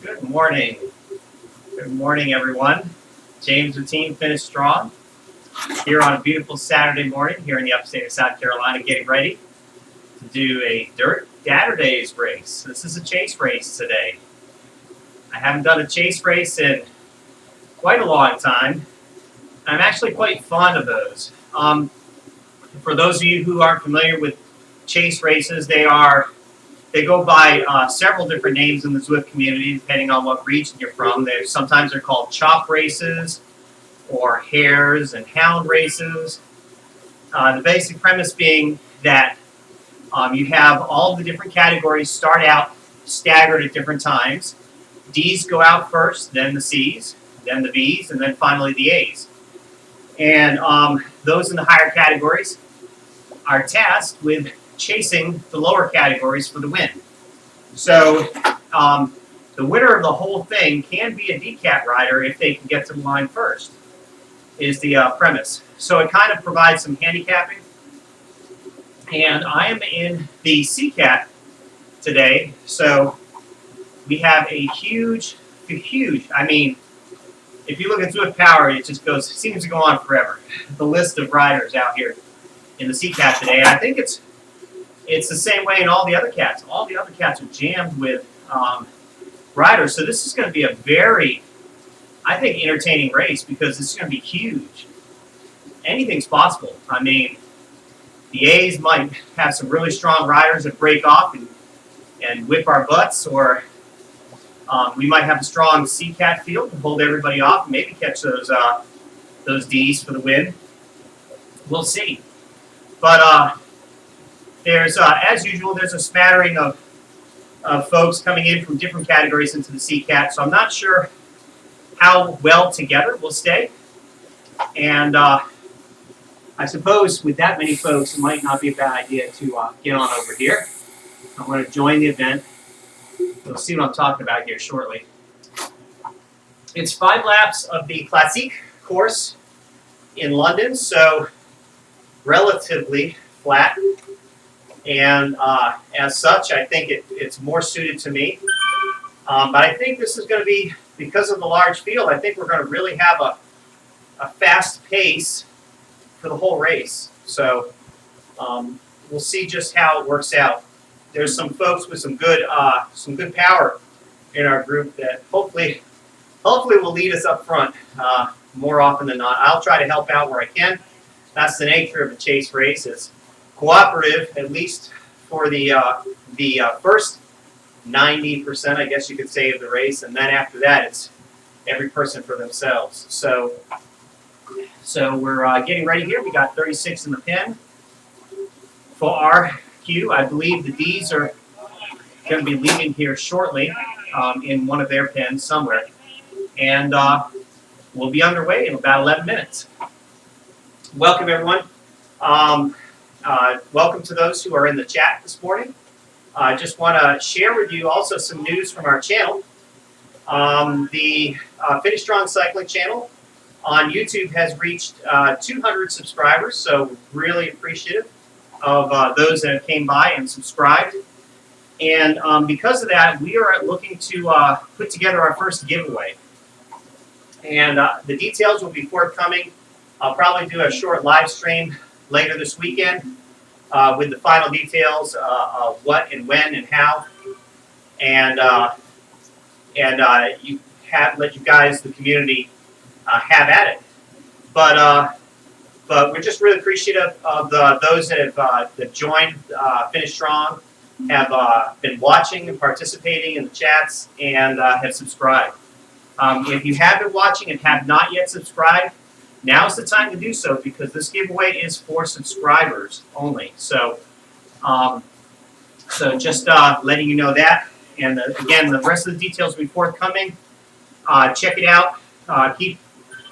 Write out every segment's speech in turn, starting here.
Good morning. Good morning, everyone. James with Team Finish Strong here on a beautiful Saturday morning here in the upstate of South Carolina, getting ready to do a Dadurday's race. This is a chase race today. I haven't done a chase race in quite a long time. I'm actually quite fond of those. For those of you who aren't familiar with chase races, they go by several different names in the Zwift community, depending on what region you're from. Sometimes they're called chop races or hares and hound races. The basic premise being that you have all the different categories start out staggered at different times. D's go out first, then the C's, then the B's, and then finally the A's. And those in the higher categories are tasked with chasing the lower categories for the win. So the winner of the whole thing can be a DCAT rider if they can get to the line first, is the premise. So it kind of provides some handicapping. And I am in the CCAT today, so we have a huge, I mean, if you look at Zwift Power, it seems to go on forever. The list of riders out here in the CCAT today. And I think it's the same way in all the other cats. All the other cats are jammed with riders. So this is going to be a very, I think, entertaining race because it's going to be huge. Anything's possible. I mean, the A's might have some really strong riders that break off and whip our butts, or we might have a strong CCAT field to hold everybody off and maybe catch those D's for the win. We'll see. But there's, as usual, there's a smattering of folks coming in from different categories into the CCAT, so I'm not sure how well together we'll stay. And I suppose with that many folks, it might not be a bad idea to get on over here. I'm going to join the event. You'll see what I'm talking about here shortly. It's 5 laps of the Classique course in London, so relatively flat. And as such, I think it's more suited to me. But I think this is going to be, because of the large field, I think we're going to really have a fast pace for the whole race. So we'll see just how it works out. There's some folks with some good power in our group that hopefully will lead us up front more often than not. I'll try to help out where I can. That's the nature of a chase race. It's cooperative, at least for the first 90%, I guess you could say, of the race, and then after that, it's every person for themselves. So we're getting ready here. We got 36 in the pen for our queue. I believe the D's are going to be leaving here shortly in one of their pens somewhere, and we'll be underway in about 11 minutes. Welcome, everyone. Welcome to those who are in the chat this morning. I just want to share with you also some news from our channel. The Finish Strong Cycling channel on YouTube has reached 200 subscribers, so really appreciative of those that came by and subscribed. And because of that, we are looking to put together our first giveaway. And the details will be forthcoming. I'll probably do a short live stream later this weekend with the final details of what and when and how. And let you guys, the community, have at it. But we're just really appreciative of those that have joined Finish Strong, have been watching and participating in the chats, and have subscribed. If you have been watching and have not yet subscribed, now's the time to do so, because this giveaway is for subscribers only. So, just letting you know that. And again, the rest of the details will be forthcoming. Check it out. You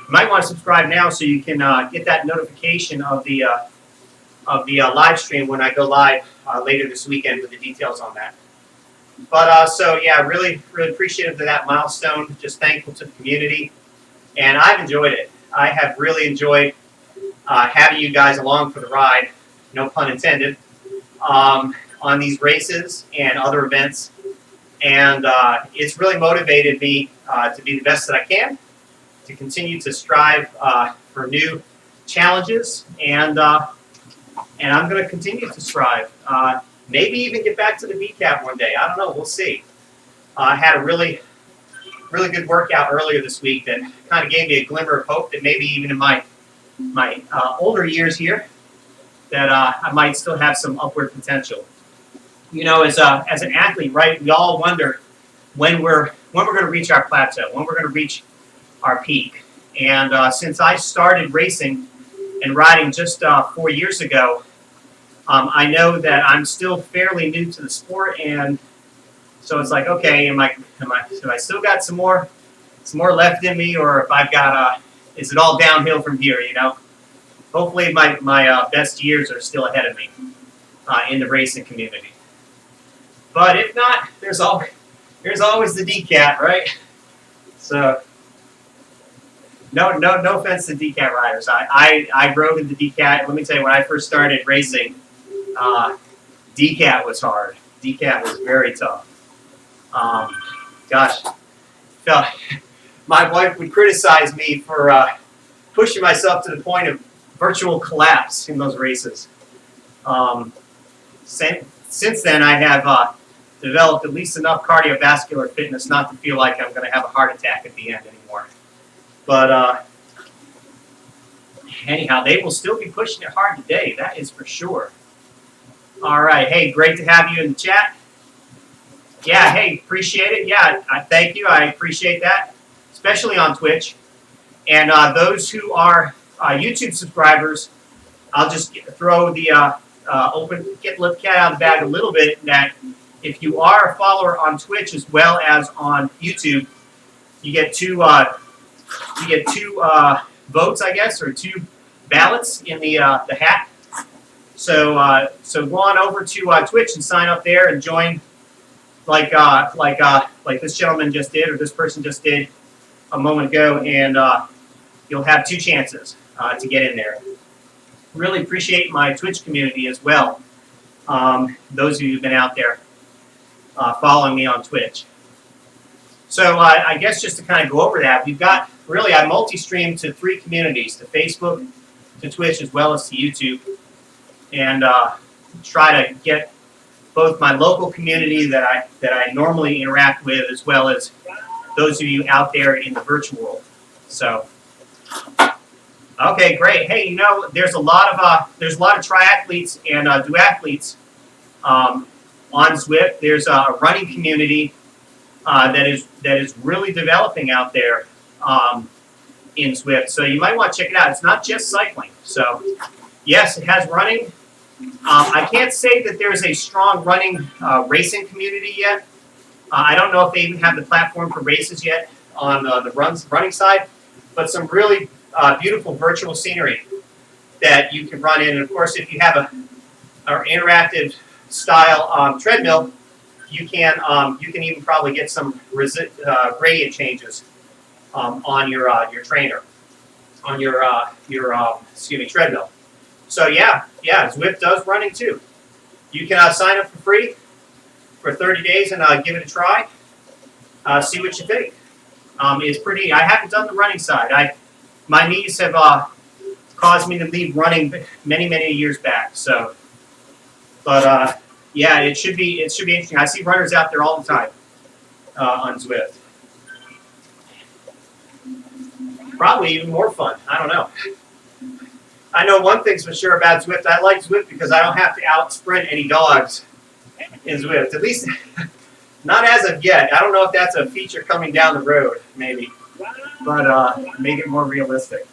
might want to subscribe now so you can get that notification of the live stream when I go live later this weekend with the details on that. But so yeah, really appreciative of that milestone. Just thankful to the community, and I've enjoyed it. I have really enjoyed having you guys along for the ride, no pun intended, on these races and other events. And it's really motivated me to be the best that I can, to continue to strive for new challenges, and I'm going to continue to strive. Maybe even get back to the VCAP one day. I don't know. We'll see. I had a really good workout earlier this week that kind of gave me a glimmer of hope that maybe even in my older years here, that I might still have some upward potential. You know, as an athlete, right? We all wonder when we're going to reach our plateau, when we're going to reach our peak. And since I started racing and riding just 4 years ago, I know that I'm still fairly new to the sport, and so it's like, okay, have I still got some more left in me, or if I've got is it all downhill from here? You know, hopefully my best years are still ahead of me in the racing community. But if not, there's always the DCAT, right? So no offense to DCAT riders. I rode in the DCAT. Let me tell you, when I first started racing, DCAT was hard. DCAT was very tough. Gosh, my wife would criticize me for pushing myself to the point of virtual collapse in those races. Since then, I have developed at least enough cardiovascular fitness not to feel like I'm going to have a heart attack at the end anymore. But anyhow, they will still be pushing it hard today. That is for sure. All right. Hey, great to have you in the chat. Yeah, hey, appreciate it. Yeah, I thank you. I appreciate that, especially on Twitch. And those who are YouTube subscribers, I'll just throw the let the cat out of the bag a little bit. That if you are a follower on Twitch as well as on YouTube, you get two votes, I guess, or two ballots in the hat. So go on over to Twitch and sign up there and join, like this gentleman just did, or this person just did a moment ago, and you'll have two chances to get in there. Really appreciate my Twitch community as well. Those of you who've been out there following me on Twitch. So I guess just to kind of go over that, we've got really, I multi-stream to 3 communities, to Facebook, to Twitch, as well as to YouTube, and try to get both my local community that I normally interact with, as well as those of you out there in the virtual world. So, okay, great. Hey, you know, there's a lot of triathletes and duathletes on Zwift. There's a running community that is really developing out there in Zwift. So you might want to check it out. It's not just cycling. So yes, it has running. I can't say that there's a strong running racing community yet. I don't know if they even have the platform for races yet on the running side, but some really beautiful virtual scenery that you can run in. And of course, if you have an interactive style treadmill, you can even probably get some gradient changes on your trainer, on your treadmill. So yeah, Zwift does running too. You can sign up for free for 30 days and give it a try. See what you think. It's pretty. I haven't done the running side. My knees have caused me to leave running many years back. So, but yeah, it should be interesting. I see runners out there all the time on Zwift. Probably even more fun. I don't know. I know one thing's for sure about Zwift. I like Zwift because I don't have to out sprint any dogs in Zwift. At least not as of yet. I don't know if that's a feature coming down the road, maybe. But make it more realistic.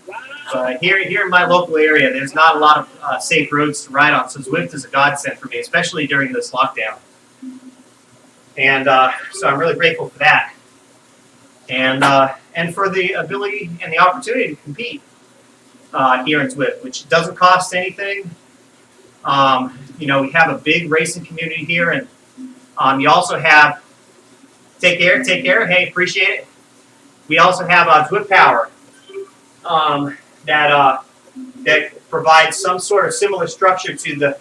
But here in my local area, there's not a lot of safe roads to ride on, so Zwift is a godsend for me, especially during this lockdown. And so I'm really grateful for that. And for the ability and the opportunity to compete here in Zwift, which doesn't cost anything. You know, we have a big racing community here, and you also have take care. Hey, appreciate it. We also have Zwift Power that provides some sort of similar structure to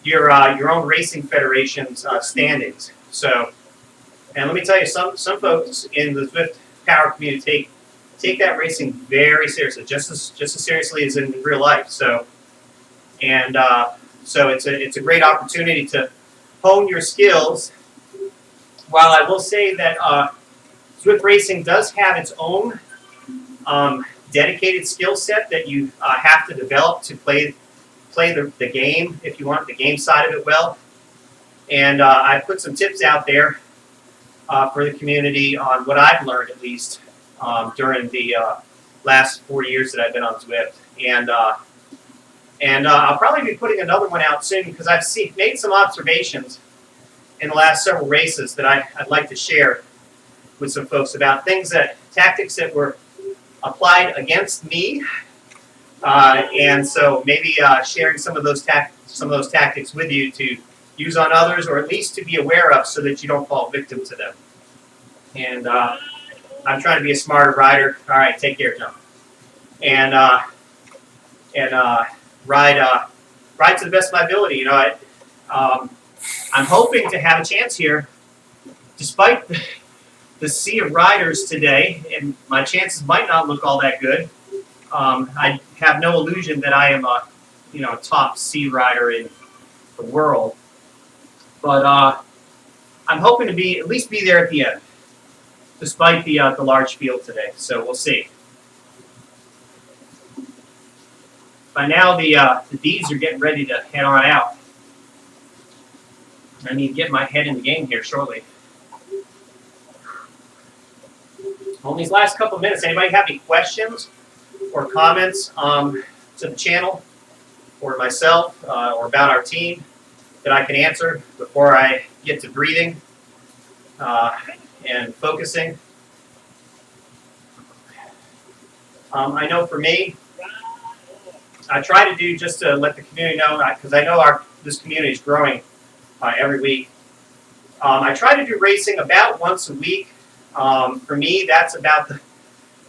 your own racing federation's standings. So And let me tell you, some folks in the Zwift power community take that racing very seriously, just as seriously as in real life. So, and so it's a great opportunity to hone your skills. While I will say that Zwift racing does have its own dedicated skill set that you have to develop to play the game if you want the game side of it well. And I put some tips out there for the community on what I've learned, at least during the last 4 years that I've been on Zwift. And I'll probably be putting another one out soon because I've made some observations in the last several races that I'd like to share with some folks about tactics that were applied against me, and so maybe sharing some of those tactics with you to use on others, or at least to be aware of, so that you don't fall victim to them. And I'm trying to be a smarter rider. All right, take care, John. And ride to the best of my ability. You know, I'm hoping to have a chance here, despite the sea of riders today, and my chances might not look all that good. I have no illusion that I am a top sea rider in the world, but I'm hoping to at least be there at the end, despite the large field today. So we'll see. By now, the D's are getting ready to head on out. I need to get my head in the game here shortly. On these last couple of minutes, anybody have any questions or comments to the channel or myself or about our team that I can answer before I get to breathing and focusing? I know for me, I try to do, just to let the community know, because I know this community is growing every week. I try to do racing about once a week. For me, that's about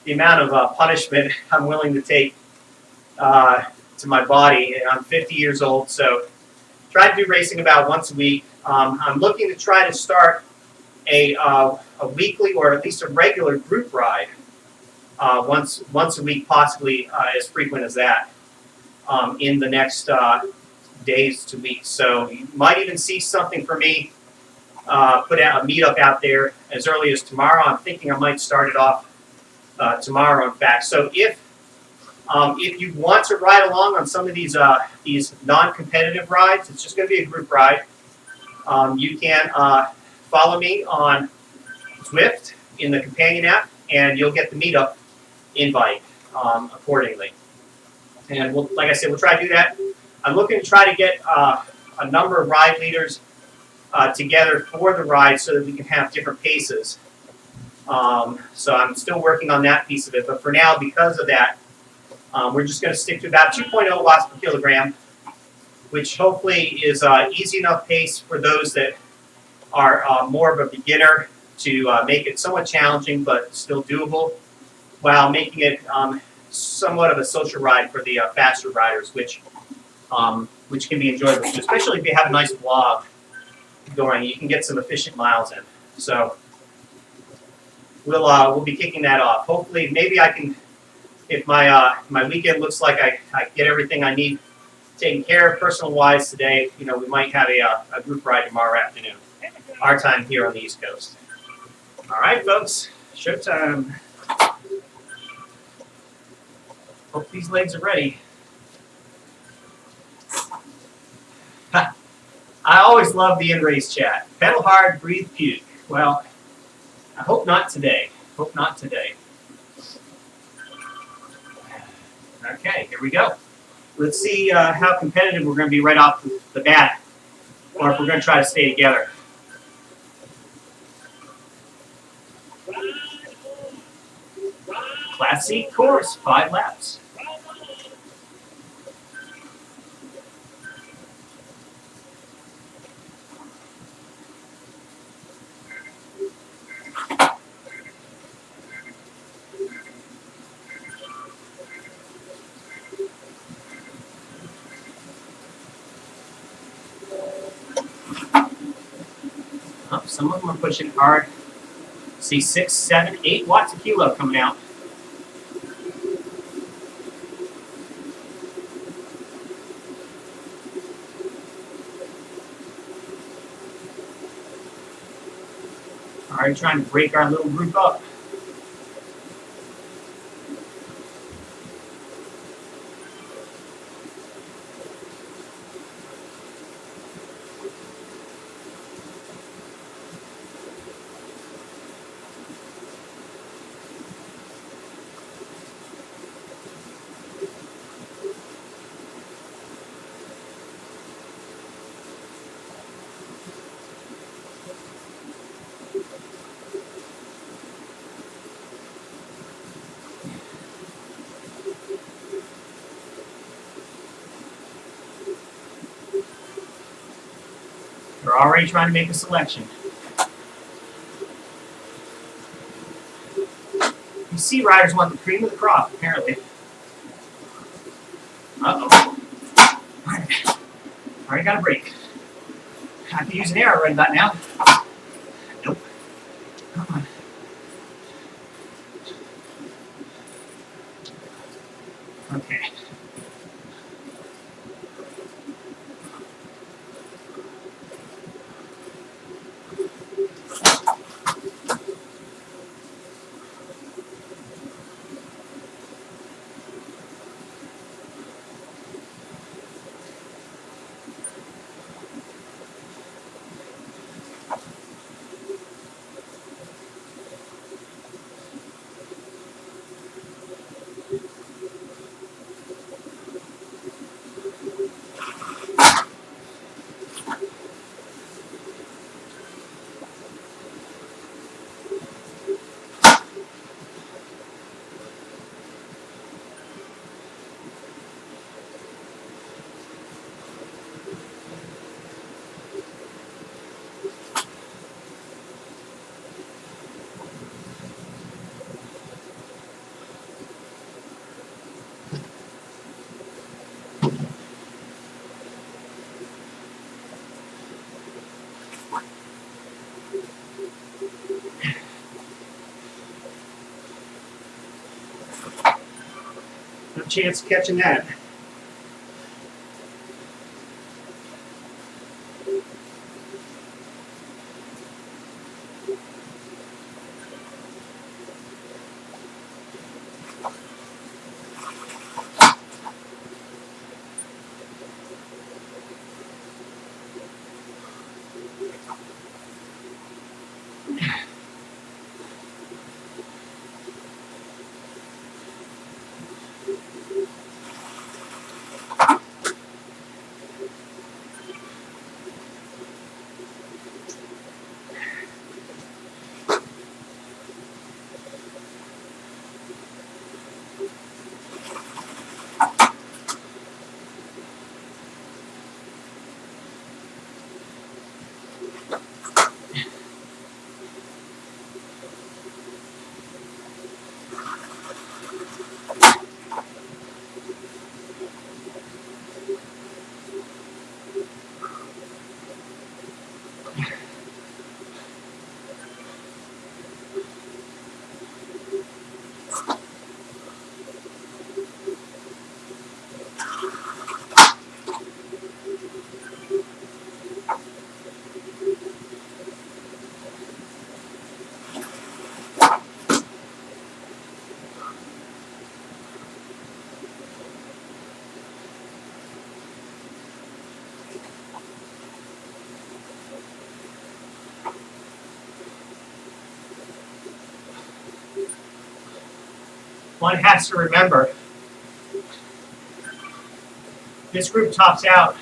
the amount of punishment I'm willing to take to my body. I'm 50 years old, so try to do racing about once a week. I'm looking to try to start a weekly, or at least a regular group ride once a week, possibly as frequent as that, in the next days to weeks. So you might even see something from me put out a meetup out there as early as tomorrow. I'm thinking I might start it off tomorrow, in fact. So if you want to ride along on some of these non-competitive rides, it's just going to be a group ride. You can follow me on Zwift in the companion app, and you'll get the meetup invite accordingly. And like I said, we'll try to do that. I'm looking to try to get a number of ride leaders together for the ride so that we can have different paces. So I'm still working on that piece of it. But for now, because of that, we're just going to stick to about 2.0 watts per kilogram, which hopefully is easy enough pace for those that are more of a beginner to make it somewhat challenging but still doable, while making it somewhat of a social ride for the faster riders, which can be enjoyable, especially if you have a nice vlog going. You can get some efficient miles in. So we'll be kicking that off. Hopefully, maybe I can, if my weekend looks like I get everything I need taken care of personal-wise today, we might have a group ride tomorrow afternoon, our time here on the East Coast. All right, folks, showtime. Hope these legs are ready. I always love the in-race chat. Pedal hard, breathe, puke. Well, I hope not today. Hope not today. Okay, here we go. Let's see how competitive we're going to be right off the bat, or if we're going to try to stay together. Class C course, 5 laps. Some of them are pushing hard. See 6, 7, 8 watts a kilo coming out. All right, trying to break our little group up. We're already trying to make a selection. These sea riders want the cream of the crop, apparently. Uh-oh. Already got a break. I have to use an arrow right about now. Nope. Come on. Okay. No chance of catching that. One has to remember, this group tops out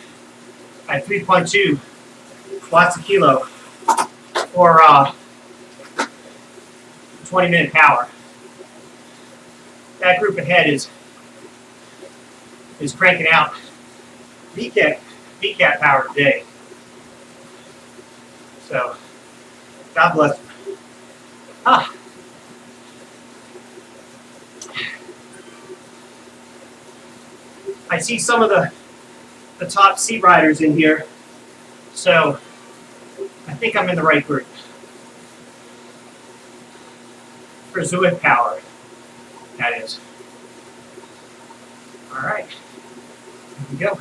at 3.2 watts a kilo for 20-minute power. That group ahead is cranking out VCAT power today. So, God bless them. I see some of the top sea riders in here, so I think I'm in the right group. Cruiserweight power. That is. All right. Here we go.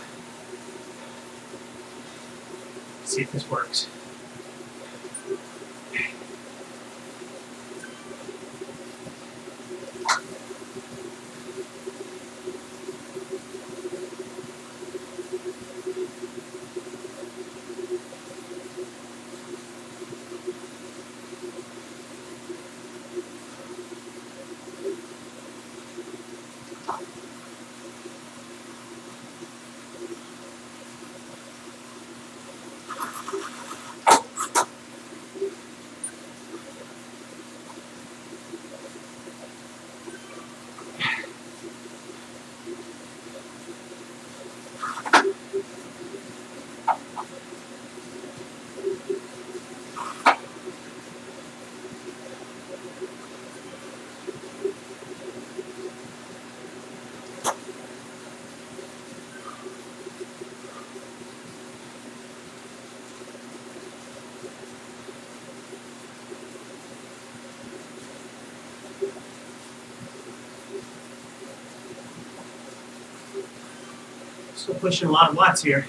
Let's see if this works. Still pushing a lot of watts here.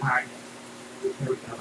All right, here we go.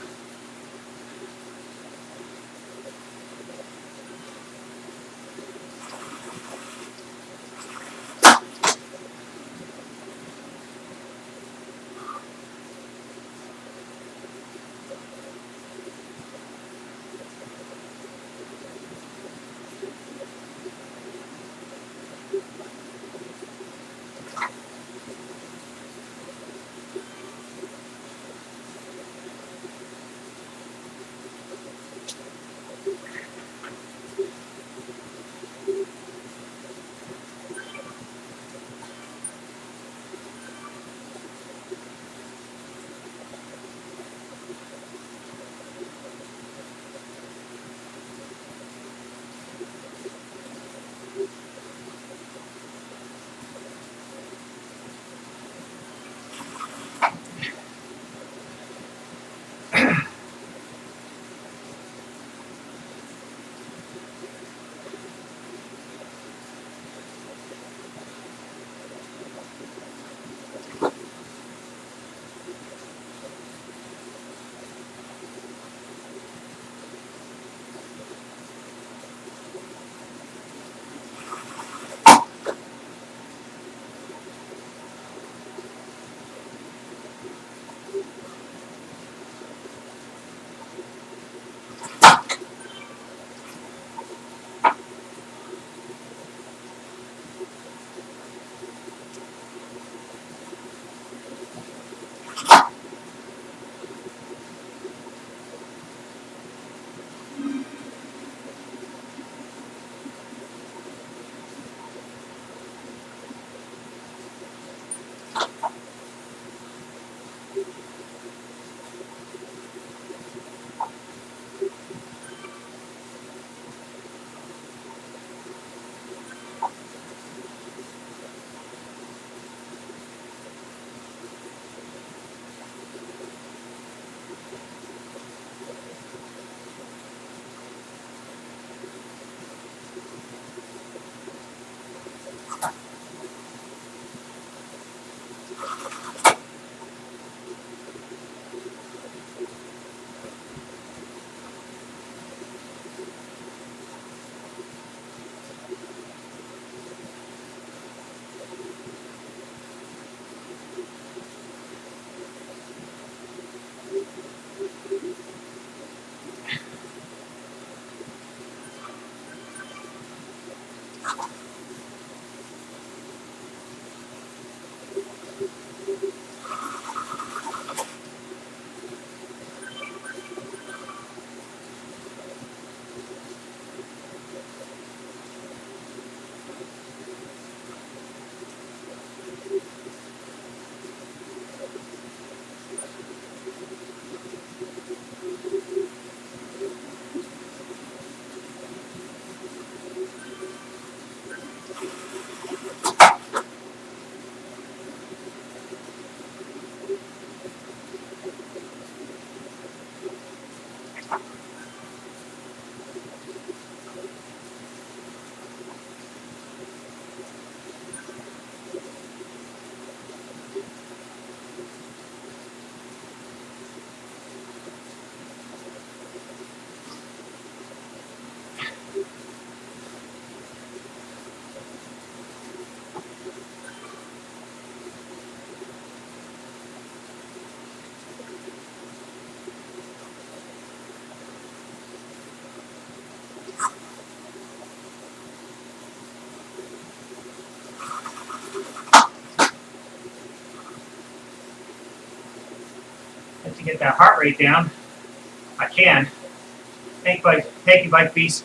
Have to get that heart rate down. I can. Thank you, Bike Beast.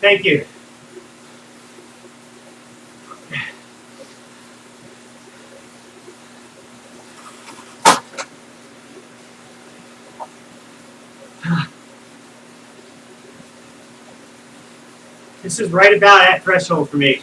Thank you. This is right about at threshold for me.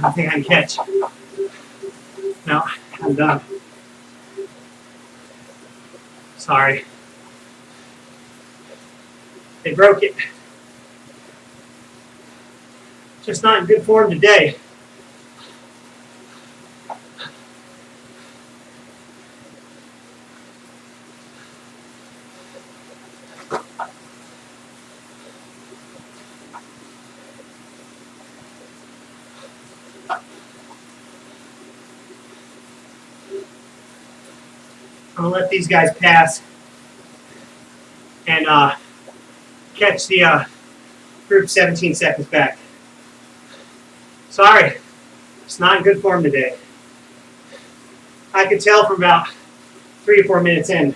don't think I can catch. No, I'm done. Sorry. They broke it. Just not in good form today. I'm going to let these guys pass and catch the group 17 seconds back. Sorry, it's not in good form today. I could tell from about 3 to 4 minutes in.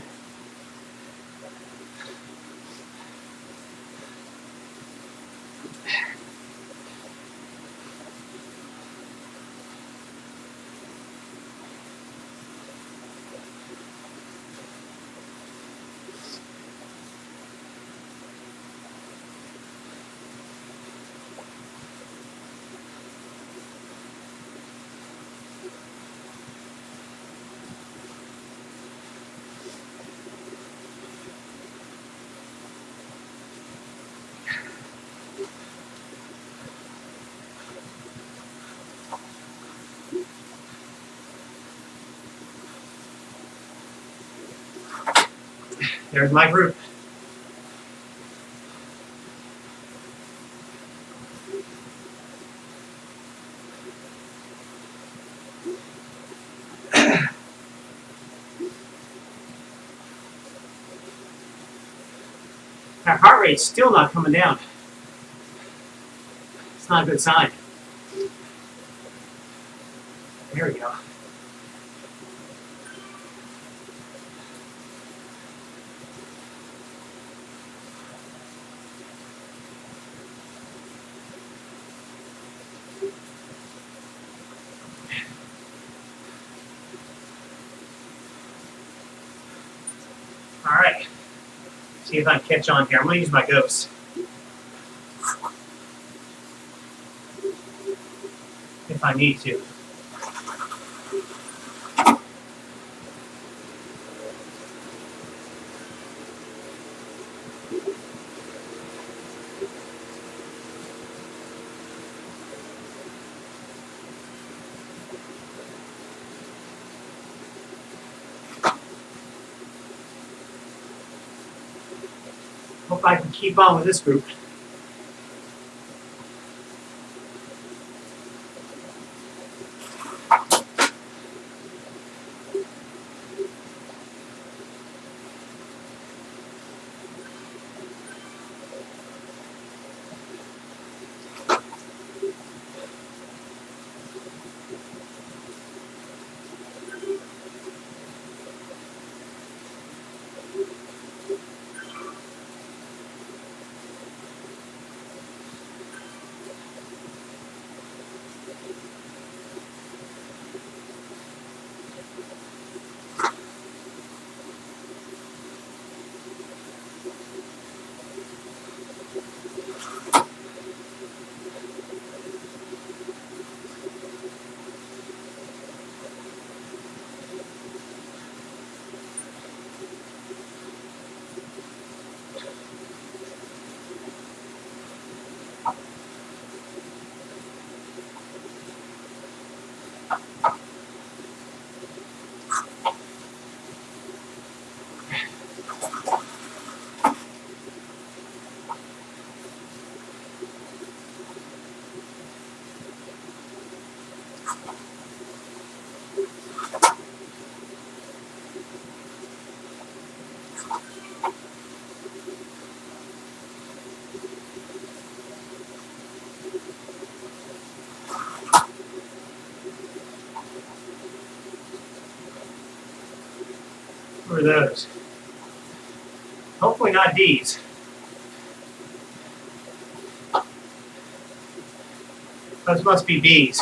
There's my group. Our heart rate's still not coming down. It's not a good sign. There we go. All right. See if I can catch on here. I'm going to use my ghost. If I need to. Hope I can keep on with this group. Who are those? Hopefully not D's. Those must be B's.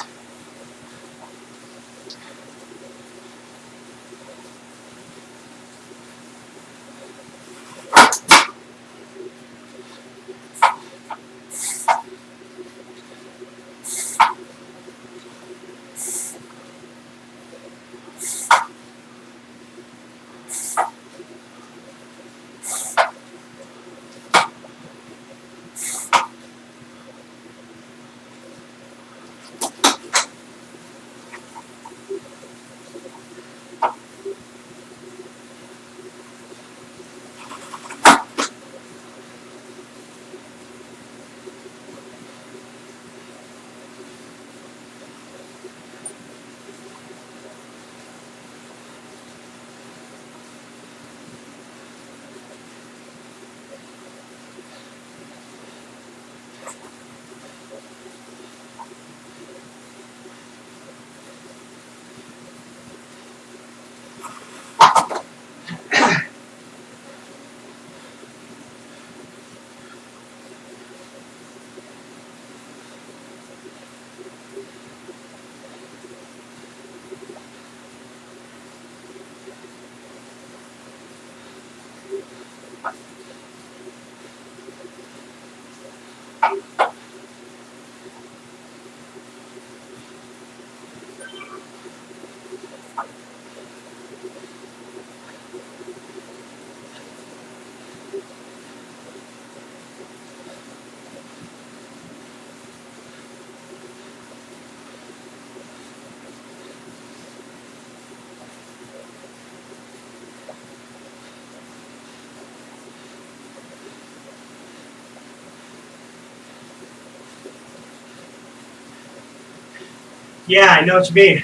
Yeah, I know what you mean.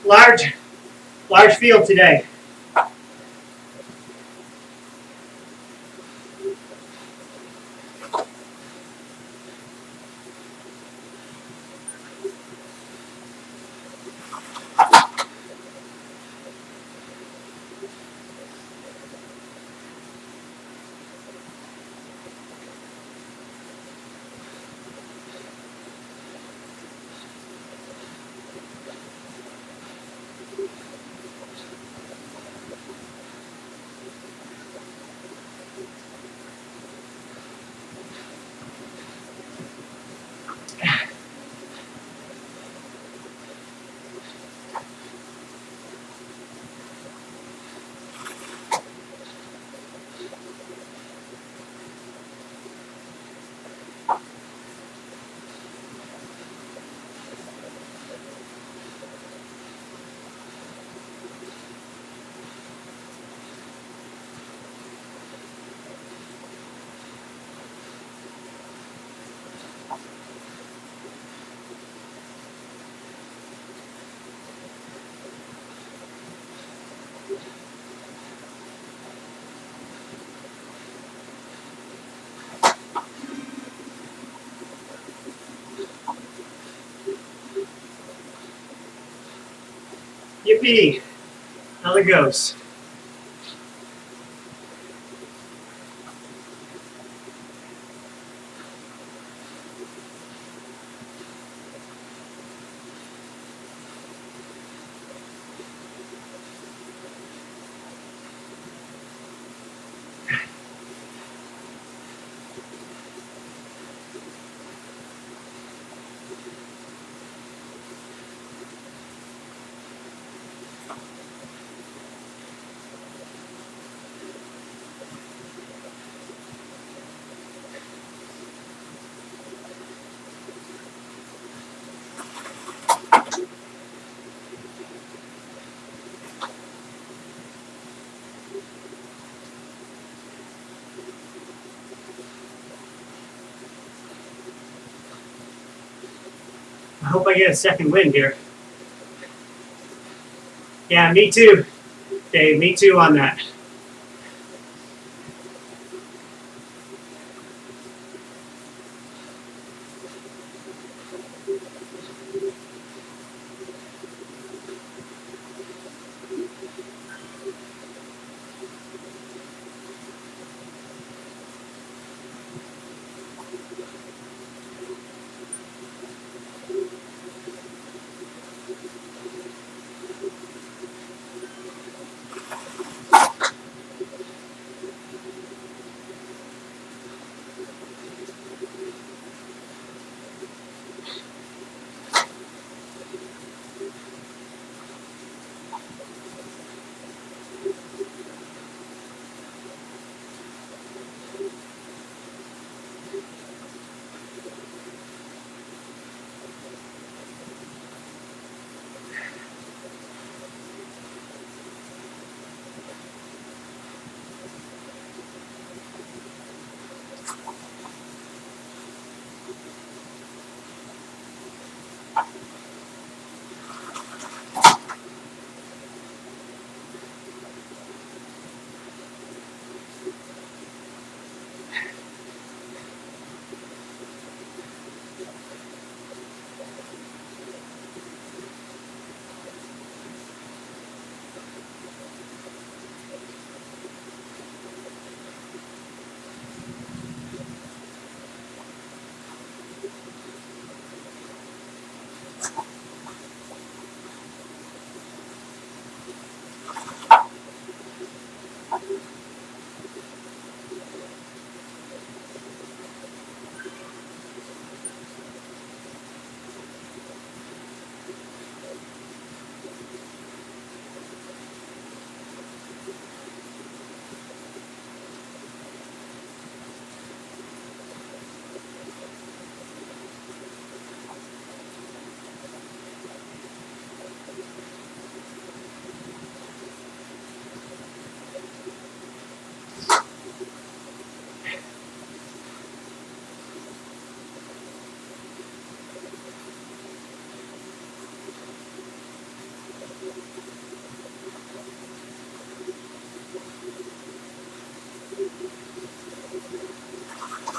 Large field today. Yippee! How it goes. I hope I get a second win here. Yeah, me too, Dave. Me too on that.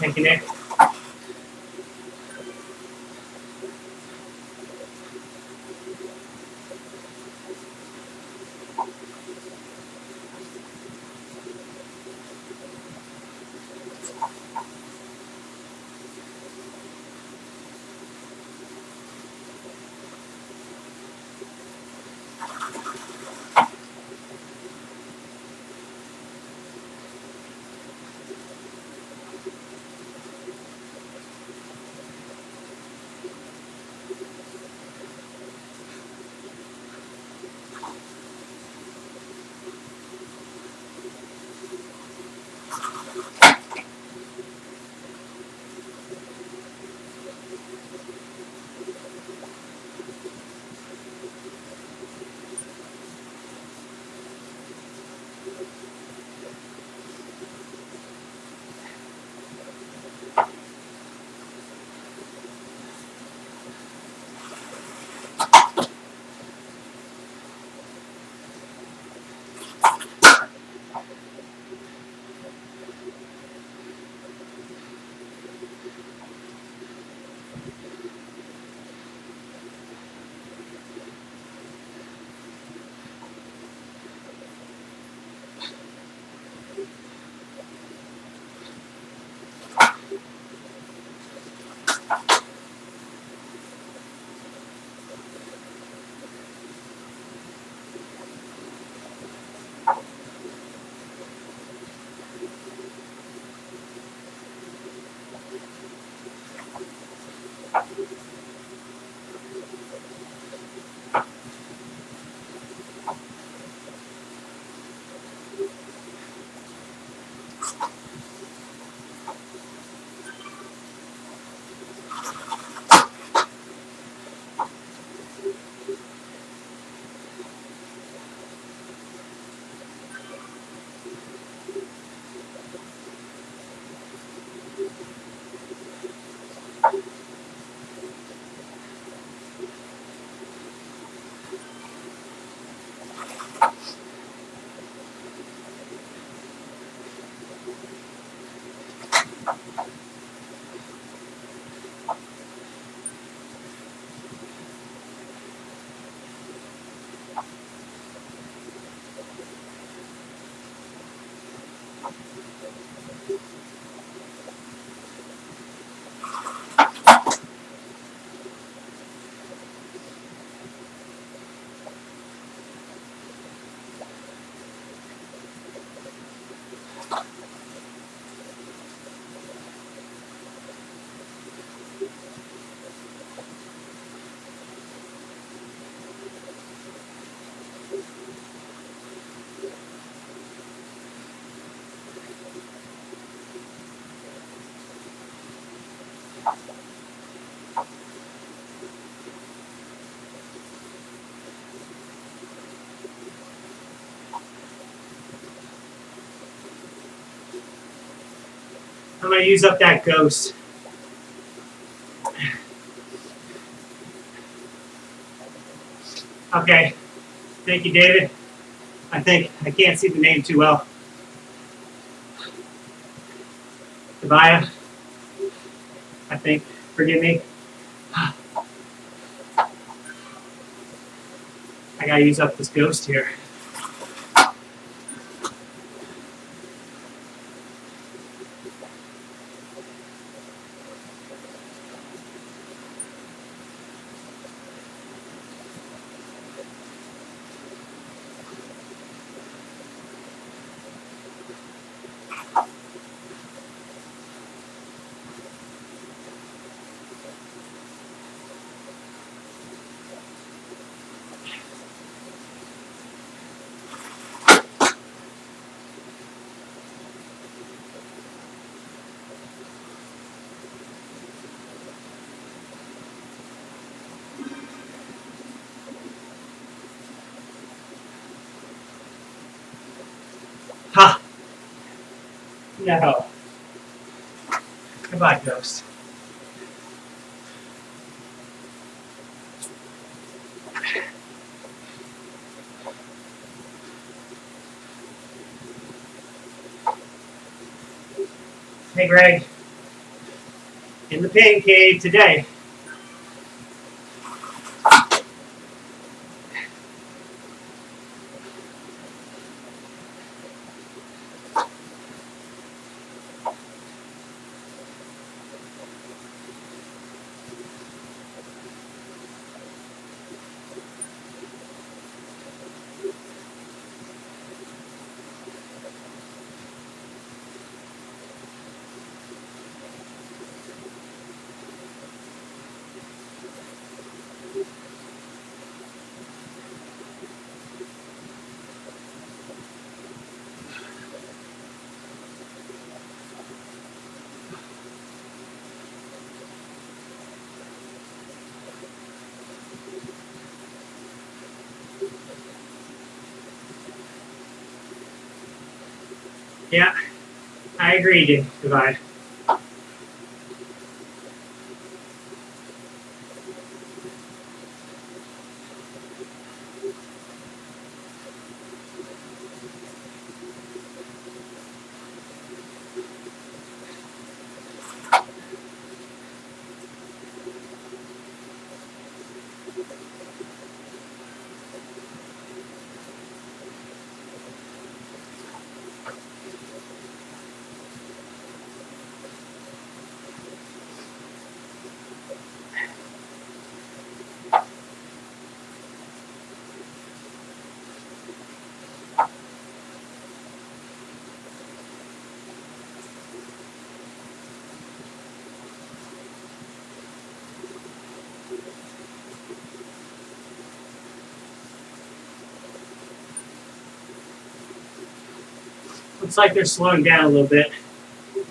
Thank you, Nick. I'm going to use up that ghost. Okay. Thank you, David. I think I can't see the name too well. Tobiah, I think. Forgive me. I got to use up this ghost here. Ha! No. Goodbye, ghost. Hey, Greg. in the pain cave today. Yeah, I agree, Divide. Looks like they're slowing down a little bit.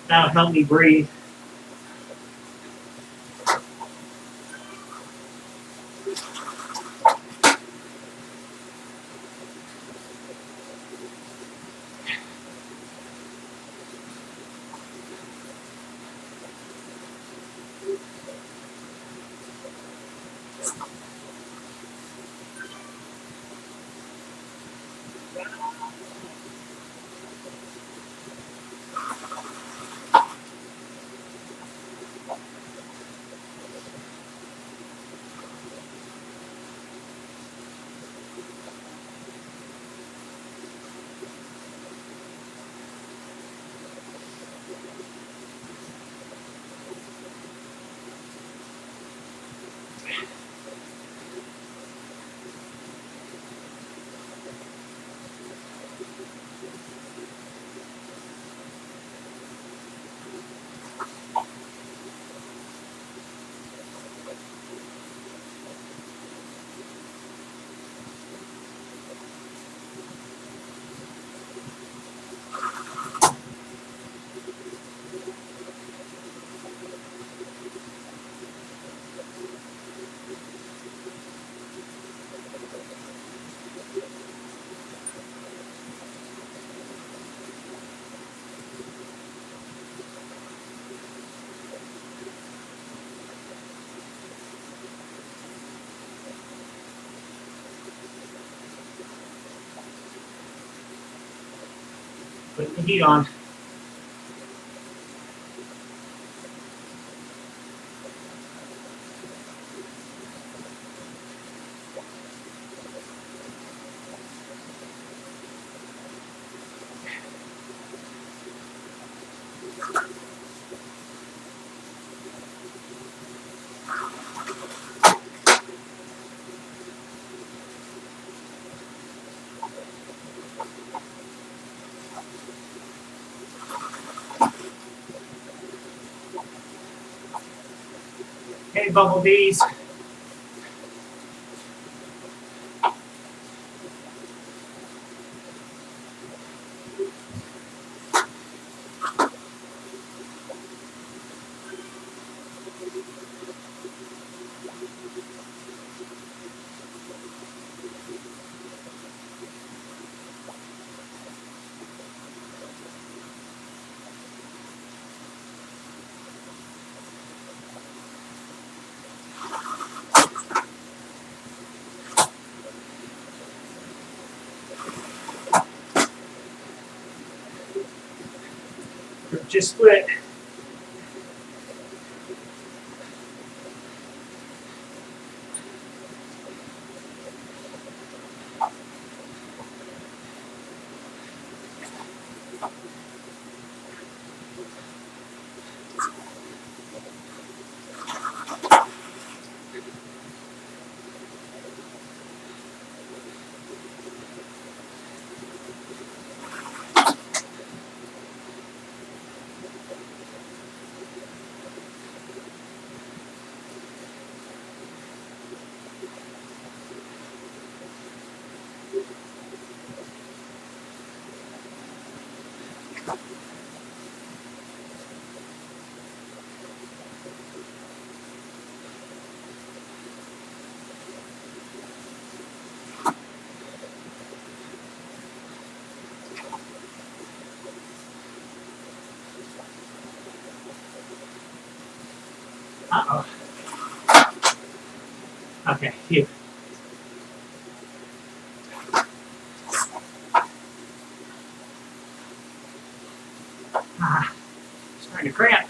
That'll help me breathe. Put the heat on. Hey, bumblebees. Just split. Uh-oh. Okay, phew. Starting to cramp.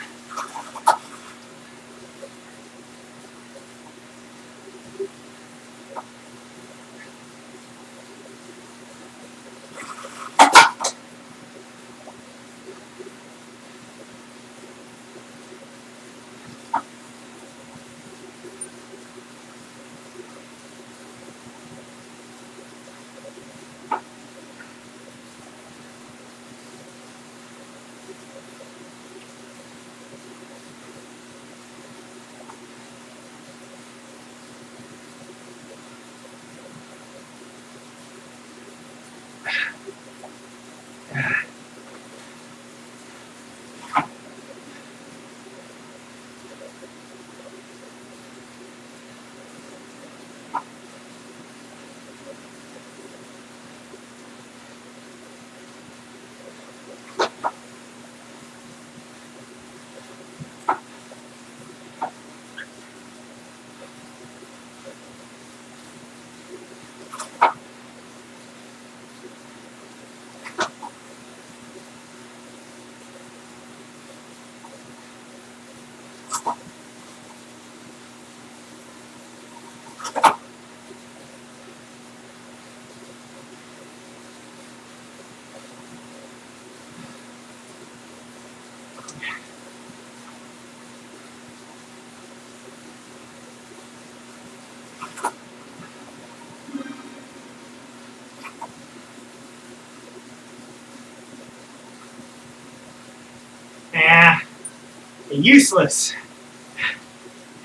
Useless.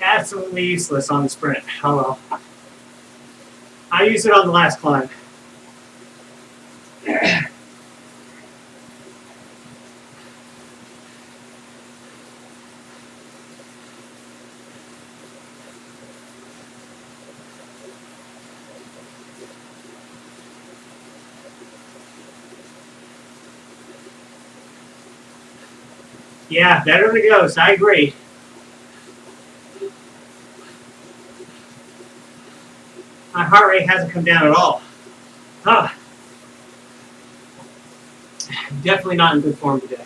Absolutely useless on the sprint. Oh well. I used it on the last climb. Yeah, better than ghost. I agree. My heart rate hasn't come down at all. Oh, definitely not in good form today.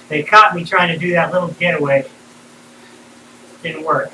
They caught me trying to do that little getaway. Didn't work.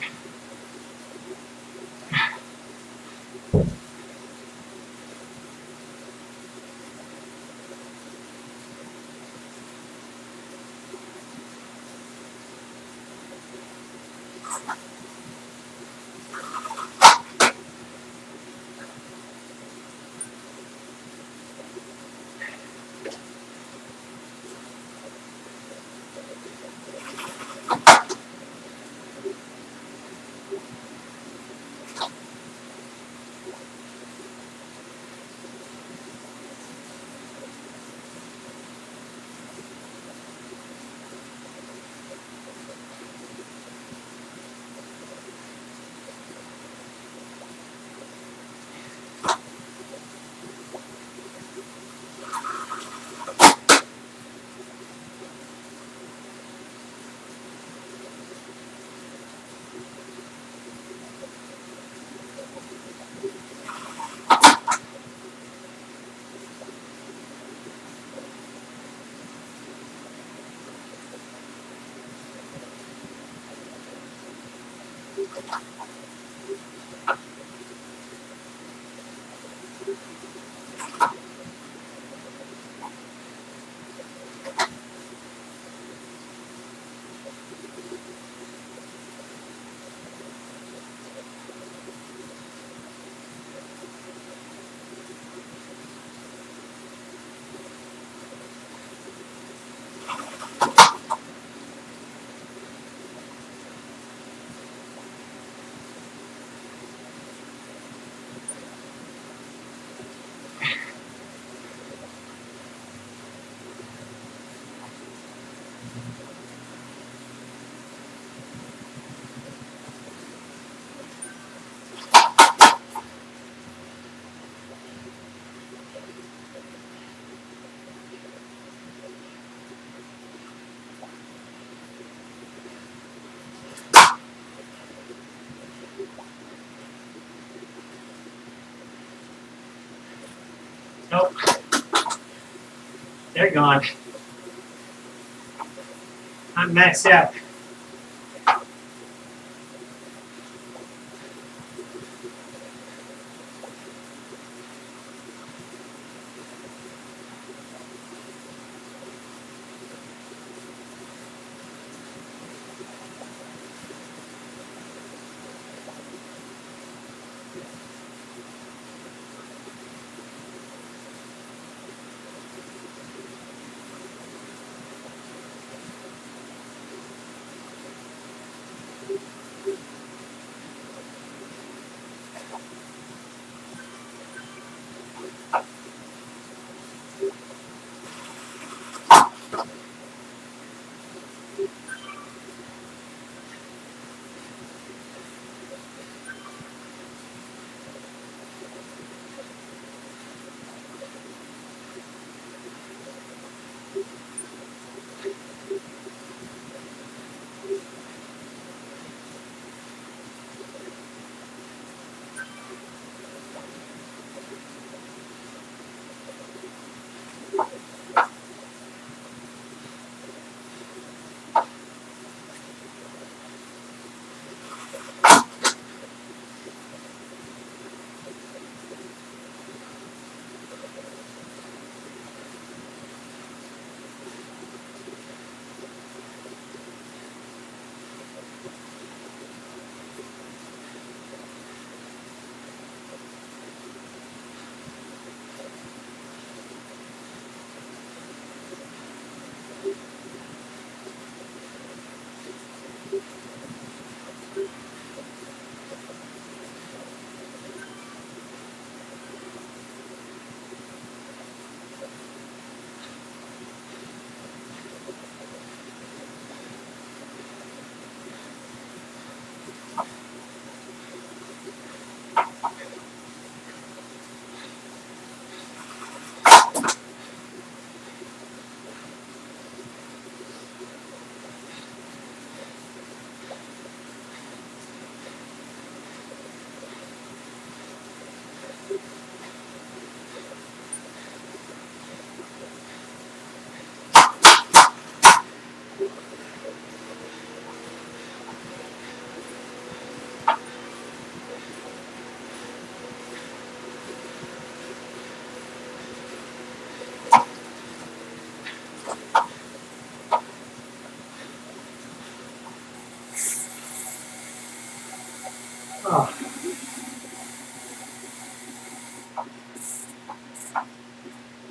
Nope. They're gone. I'm maxed out. Oh.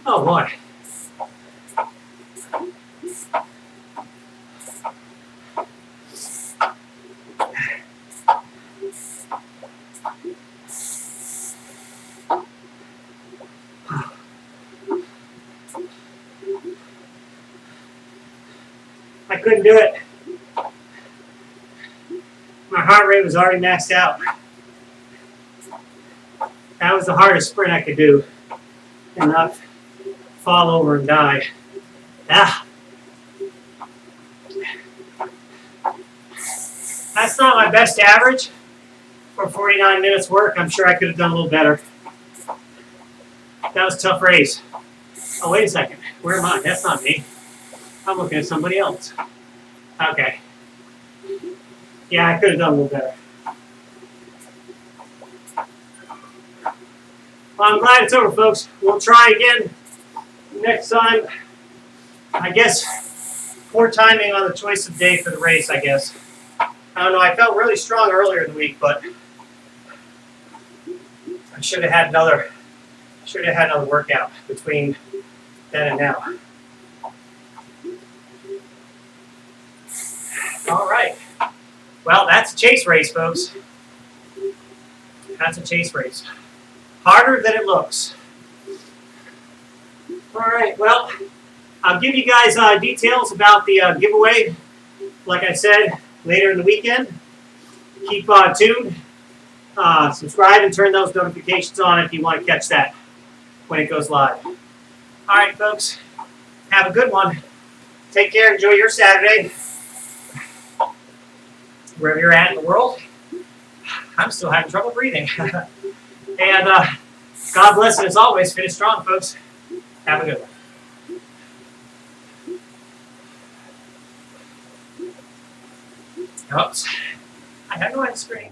Oh boy. I couldn't do it. My heart rate was already maxed out. That was the hardest sprint I could do and not fall over and die. Ah, that's not my best average for 49 minutes work. I'm sure I could have done a little better. That was a tough race. Oh, wait a second. Where am I? That's not me. I'm looking at somebody else. Okay. Yeah, I could have done a little better. Well, I'm glad it's over, folks. We'll try again next time. I guess poor timing on the choice of day for the race, I guess. I don't know. I felt really strong earlier in the week, but I should have had another workout between then and now. All right. Well, that's a chase race, folks. That's a chase race. Harder than it looks. All right. Well, I'll give you guys details about the giveaway. Like I said, later in the weekend. Keep tuned. Subscribe and turn those notifications on if you want to catch that when it goes live. All right, folks. Have a good one. Take care. Enjoy your Saturday. Wherever you're at in the world. I'm still having trouble breathing. And God bless, and as always, finish strong, folks. Have a good one. Oops. I have no end screen.